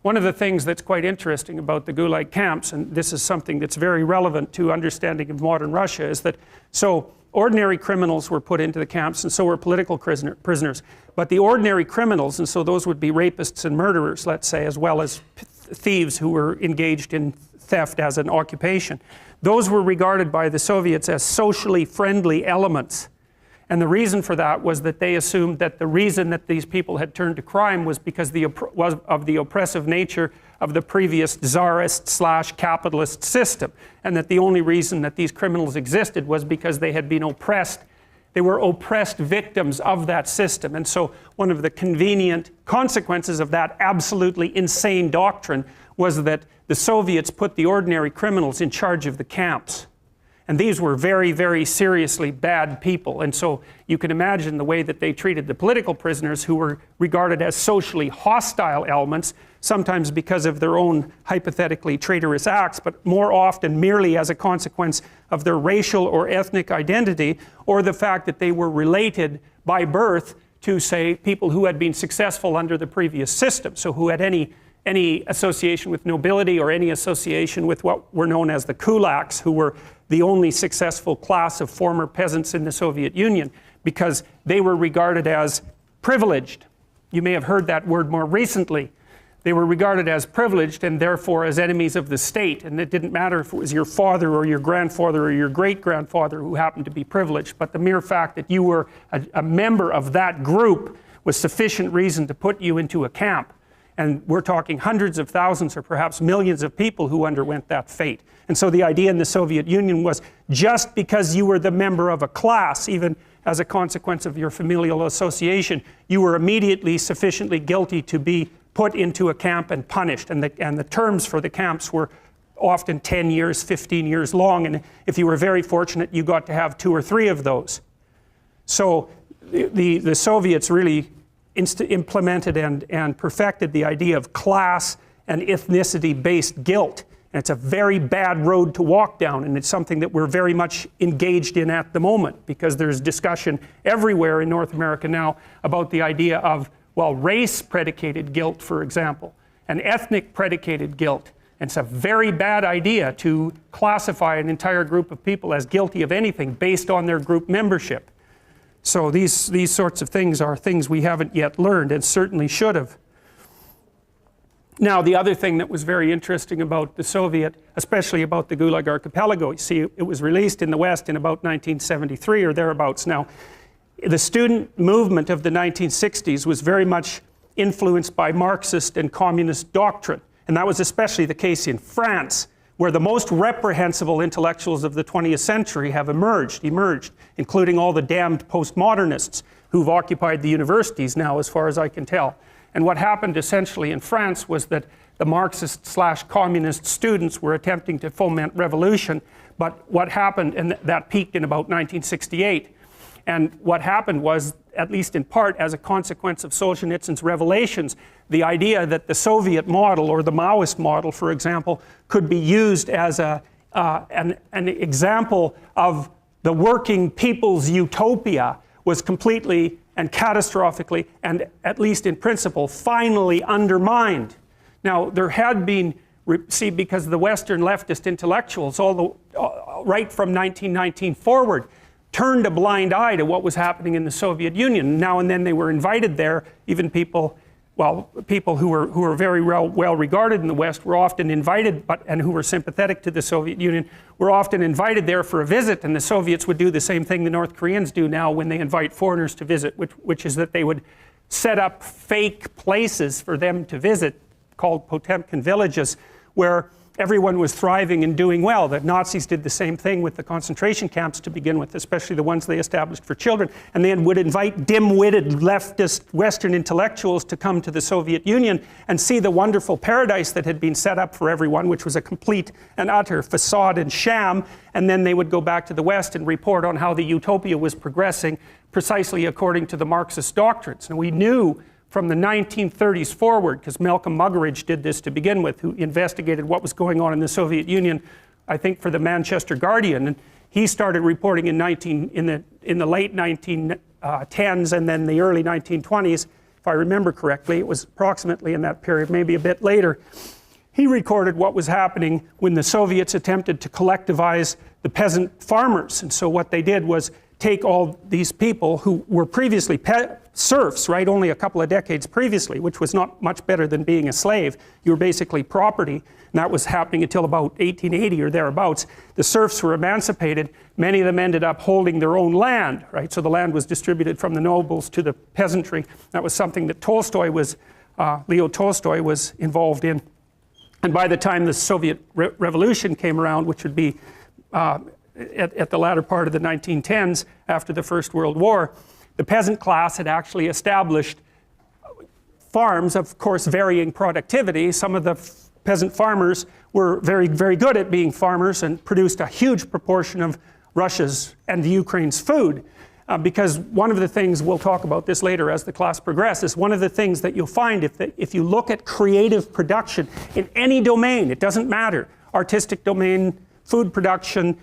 one of the things that's quite interesting about the Gulag camps, and this is something that's very relevant to understanding of modern Russia, is that so ordinary criminals were put into the camps, and so were political prisoners. But the ordinary criminals, and so those would be rapists and murderers, let's say, as well as thieves who were engaged in theft as an occupation, those were regarded by the Soviets as socially friendly elements. And the reason for that was that they assumed that the reason that these people had turned to crime was because of the oppressive nature of the previous czarist/capitalist system, and that the only reason that these criminals existed was because they had been oppressed. They were oppressed victims of that system. And so one of the convenient consequences of that absolutely insane doctrine was that the Soviets put the ordinary criminals in charge of the camps. And these were very, very seriously bad people. And so you can imagine the way that they treated the political prisoners, who were regarded as socially hostile elements, sometimes because of their own hypothetically traitorous acts, but more often merely as a consequence of their racial or ethnic identity, or the fact that they were related by birth to, say, people who had been successful under the previous system, so who had any association with nobility or any association with what were known as the kulaks, who were the only successful class of former peasants in the Soviet Union, because they were regarded as privileged. You may have heard that word more recently. They were regarded as privileged and therefore as enemies of the state, and it didn't matter if it was your father or your grandfather or your great-grandfather who happened to be privileged, but the mere fact that you were a member of that group was sufficient reason to put you into a camp. And we're talking hundreds of thousands or perhaps millions of people who underwent that fate. And so the idea in the Soviet Union was, just because you were the member of a class, even as a consequence of your familial association, you were immediately sufficiently guilty to be put into a camp and punished. And the terms for the camps were often 10 years, 15 years long. And if you were very fortunate, you got to have 2 or 3 of those. So the Soviets really implemented and perfected the idea of class and ethnicity-based guilt. And it's a very bad road to walk down, and it's something that we're very much engaged in at the moment, because there's discussion everywhere in North America now about the idea of, well, race-predicated guilt, for example, and ethnic-predicated guilt. And it's a very bad idea to classify an entire group of people as guilty of anything based on their group membership. So these sorts of things are things we haven't yet learned, and certainly should have. Now, the other thing that was very interesting about the Soviet, especially about the Gulag Archipelago, you see, it was released in the West in about 1973 or thereabouts. Now, the student movement of the 1960s was very much influenced by Marxist and communist doctrine, and that was especially the case in France, where the most reprehensible intellectuals of the 20th century have emerged, including all the damned postmodernists who've occupied the universities now, as far as I can tell. And what happened essentially in France was that the Marxist/communist students were attempting to foment revolution, but what happened, and that peaked in about 1968, and what happened was, at least in part as a consequence of Solzhenitsyn's revelations, the idea that the Soviet model, or the Maoist model, for example, could be used as an example of the working people's utopia was completely and catastrophically, and at least in principle, finally undermined. Now, there had been, see, because the Western leftist intellectuals, right from 1919 forward, turned a blind eye to what was happening in the Soviet Union. Now and then they were invited there, even people who were very well regarded in the West were often invited, and who were sympathetic to the Soviet Union, were often invited there for a visit, and the Soviets would do the same thing the North Koreans do now when they invite foreigners to visit, which is that they would set up fake places for them to visit, called Potemkin villages, where everyone was thriving and doing well. The Nazis did the same thing with the concentration camps to begin with, especially the ones they established for children, and they would invite dim-witted leftist Western intellectuals to come to the Soviet Union and see the wonderful paradise that had been set up for everyone, which was a complete and utter facade and sham, and then they would go back to the West and report on how the utopia was progressing precisely according to the Marxist doctrines. And we knew from the 1930s forward, because Malcolm Muggeridge did this to begin with, who investigated what was going on in the Soviet Union, I think for the Manchester Guardian, and he started reporting in the late 1910s and then the early 1920s, if I remember correctly. It was approximately in that period, maybe a bit later. He recorded what was happening when the Soviets attempted to collectivize the peasant farmers. And so what they did was take all these people who were previously serfs, right, only a couple of decades previously, which was not much better than being a slave. You were basically property, and that was happening until about 1880 or thereabouts. The serfs were emancipated. Many of them ended up holding their own land, right, so the land was distributed from the nobles to the peasantry. That was something that Leo Tolstoy was involved in. And by the time the Soviet Revolution came around, which would be at the latter part of the 1910s, after the First World War, the peasant class had actually established farms, of course, varying productivity. Some of the peasant farmers were very, very good at being farmers and produced a huge proportion of Russia's and the Ukraine's food. Because one of the things, we'll talk about this later as the class progresses, one of the things that you'll find if you look at creative production in any domain, it doesn't matter, artistic domain, food production,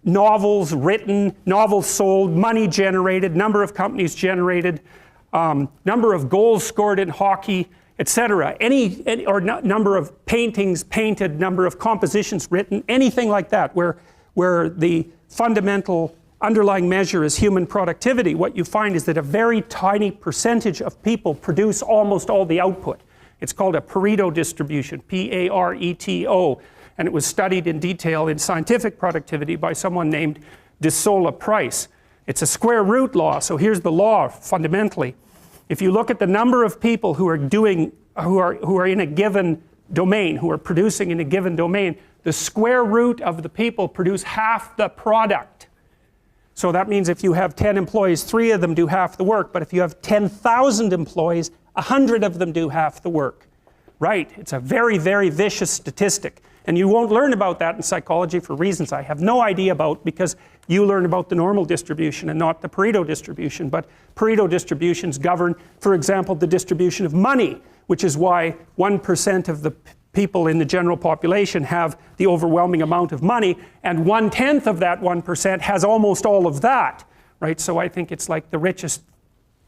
novels written, novels sold, money generated, number of companies generated, number of goals scored in hockey, etc. Number of paintings painted, number of compositions written, anything like that, where the fundamental underlying measure is human productivity, what you find is that a very tiny percentage of people produce almost all the output. It's called a Pareto distribution, P-A-R-E-T-O, and it was studied in detail in scientific productivity by someone named de Sola Price. It's a square root law, so here's the law fundamentally. If you look at the number of people who are in a given domain, who are producing in a given domain, the square root of the people produce half the product. So that means if you have 10 employees, 3 of them do half the work, but if you have 10,000 employees, 100 of them do half the work. Right? It's a very, very vicious statistic. And you won't learn about that in psychology for reasons I have no idea about, because you learn about the normal distribution and not the Pareto distribution. But Pareto distributions govern, for example, the distribution of money, which is why 1% of the people in the general population have the overwhelming amount of money, and 1/10 of that 1% has almost all of that, right? So I think it's like the richest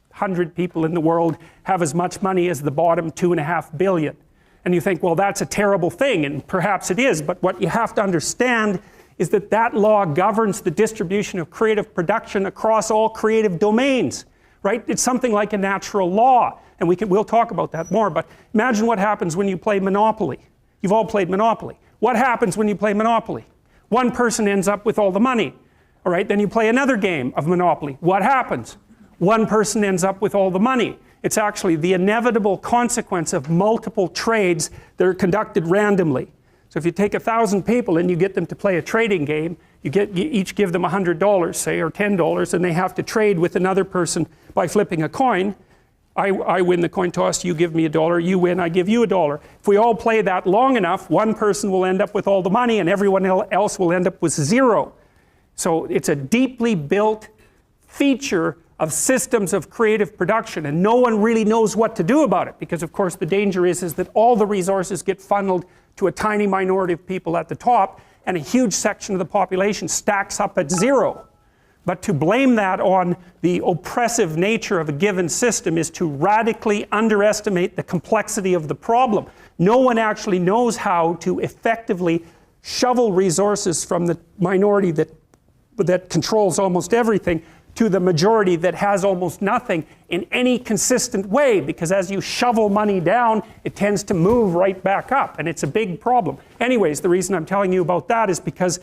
100 people in the world have as much money as the bottom 2.5 billion. And you think, well, that's a terrible thing, and perhaps it is, but what you have to understand is that that law governs the distribution of creative production across all creative domains, right? It's something like a natural law. And we'll talk about that more, but imagine what happens when you play Monopoly. You've all played Monopoly. What happens when you play Monopoly? One person ends up with all the money. All right, then you play another game of Monopoly. What happens? One person ends up with all the money. It's actually the inevitable consequence of multiple trades that are conducted randomly. So if you take 1,000 people and you get them to play a trading game, you each give them $100, say, or $10, and they have to trade with another person by flipping a coin. I win the coin toss, you give me $1, you win, I give you $1. If we all play that long enough, one person will end up with all the money and everyone else will end up with 0. So it's a deeply built feature of systems of creative production, and no one really knows what to do about it, because of course the danger is that all the resources get funneled to a tiny minority of people at the top, and a huge section of the population stacks up at 0. But to blame that on the oppressive nature of a given system is to radically underestimate the complexity of the problem. No one actually knows how to effectively shovel resources from the minority that controls almost everything to the majority that has almost nothing in any consistent way, because as you shovel money down, it tends to move right back up, and it's a big problem. Anyways, the reason I'm telling you about that is because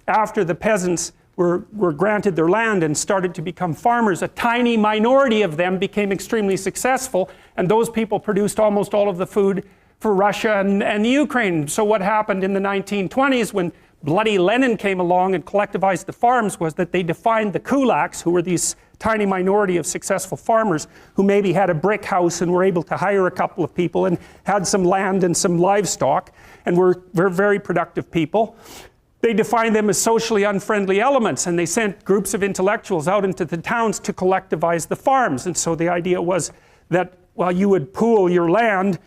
after the peasants were granted their land and started to become farmers, a tiny minority of them became extremely successful, and those people produced almost all of the food for Russia and the Ukraine. So what happened in the 1920s when bloody Lenin came along and collectivized the farms was that they defined the kulaks, who were these tiny minority of successful farmers who maybe had a brick house and were able to hire a couple of people and had some land and some livestock and were very productive people. They defined them as socially unfriendly elements, and they sent groups of intellectuals out into the towns to collectivize the farms. And so the idea was that, well, you would pool your land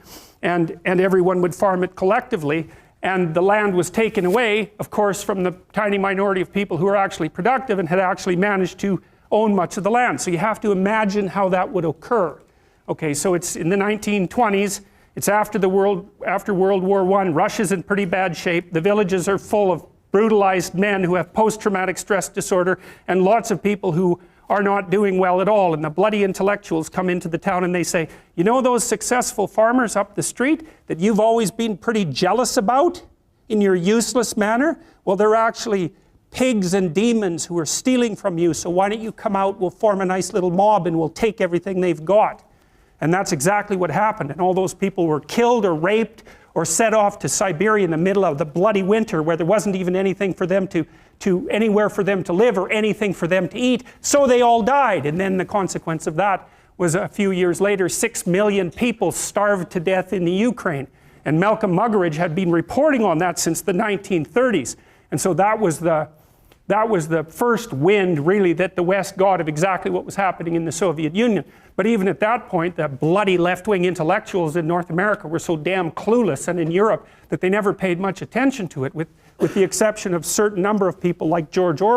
and everyone would farm it collectively, and the land was taken away, of course, from the tiny minority of people who were actually productive and had actually managed to own much of the land. So you have to imagine how that would occur. Okay, so it's in the 1920s. It's after World War I. Russia's in pretty bad shape. The villages are full of brutalized men who have post-traumatic stress disorder, and lots of people who are not doing well at all. And the bloody intellectuals come into the town and they say, you know those successful farmers up the street that you've always been pretty jealous about in your useless manner? Well, they're actually pigs and demons who are stealing from you, so why don't you come out, we'll form a nice little mob and we'll take everything they've got. And that's exactly what happened, and all those people were killed or raped or set off to Siberia in the middle of the bloody winter where there wasn't even anything for them anywhere for them to live or anything for them to eat, so they all died. And then the consequence of that was a few years later, 6 million people starved to death in the Ukraine. And Malcolm Muggeridge had been reporting on that since the 1930s. And so that was the first wind, really, that the West got of exactly what was happening in the Soviet Union. But even at that point, the bloody left-wing intellectuals in North America were so damn clueless, and in Europe, that they never paid much attention to it, with the exception of a certain number of people like George Orwell.